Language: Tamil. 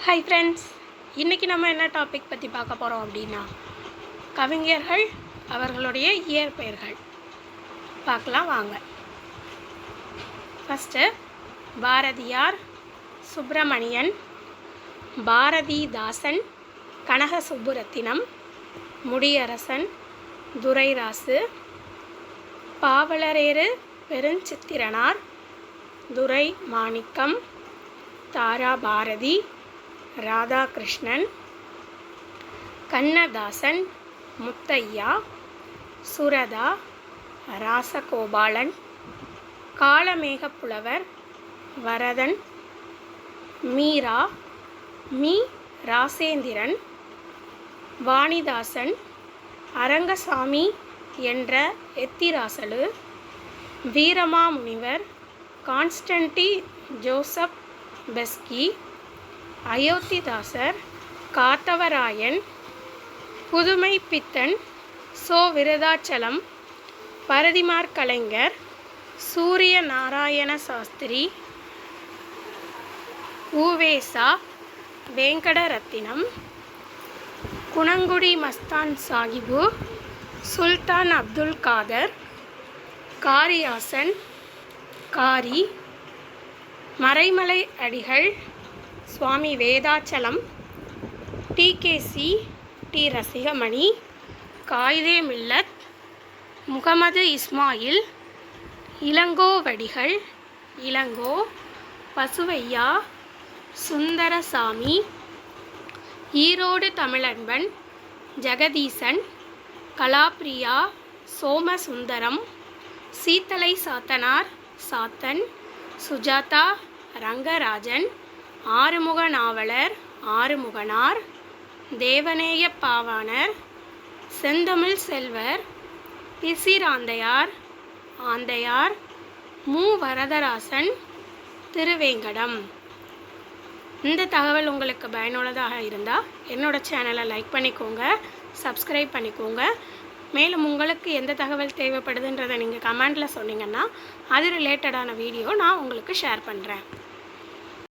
ஹாய் ஃப்ரெண்ட்ஸ், இன்றைக்கி நம்ம என்ன டாபிக் பற்றி பார்க்க போகிறோம் அப்படின்னா கவிஞர்கள் அவர்களுடைய இயற்பெயர்கள் பார்க்கலாம் வாங்க. ஃபஸ்ட்டு பாரதியார், சுப்பிரமணியன், பாரதிதாசன், கனக சுப்புரத்தினம், முடியரசன், துரைராசு, பாவலரேறு பெருஞ்சித்திரனார், துரை மாணிக்கம், தாராபாரதி, ராதாகிருஷ்ணன், கண்ணதாசன், முத்தையா, சுரதா, ராசகோபாலன், காளமேகப்புலவர், வரதன், மீரா, மீ ராசேந்திரன், வாணிதாசன், அரங்கசாமி என்ற எத்திராசலு, வீரமாமுனிவர், கான்ஸ்டன்டி ஜோசப் பெஸ்கி, அயோத்திதாசர், காத்தவராயன், புதுமை பித்தன், சோ விருதாச்சலம், பரதிமார் கலைஞர், சூரிய நாராயண சாஸ்திரி, ஊவேசா, வேங்கடரத்தினம், குணங்குடி மஸ்தான் சாஹிபு, சுல்தான் அப்துல் காதர், காரியாசன், காரி, மறைமலை அடிகள், சுவாமி வேதாச்சலம், டிகேசி, டி ரசிகமணி, காயிதே மில்லத், முகமது இஸ்மாயில், இளங்கோவடிகள், இளங்கோ, பசுவையா, சுந்தரசாமி, ஈரோடு தமிழன்பன், ஜெகதீசன், கலாப்ரியா, சோமசுந்தரம், சீத்தலை சாத்தனார், சாத்தன், சுஜாதா, ரங்கராஜன், ஆறுமுக நாவலர், ஆறுமுகனார், தேவநேய பாவாணர், செந்தமிழ் செல்வர், பிசிராந்தையார், ஆந்தையார், மு வரதராசன், திருவேங்கடம். இந்த தகவல் உங்களுக்கு பயனுள்ளதாக இருந்தால் என்னோடய சேனலை லைக் பண்ணிக்கோங்க, சப்ஸ்கிரைப் பண்ணிக்கோங்க. மேலும் உங்களுக்கு எந்த தகவல் தேவைப்படுதுன்றதை நீங்கள் கமெண்டில் சொன்னீங்கன்னா அது ரிலேட்டடான வீடியோ நான் உங்களுக்கு ஷேர் பண்ணுறேன்.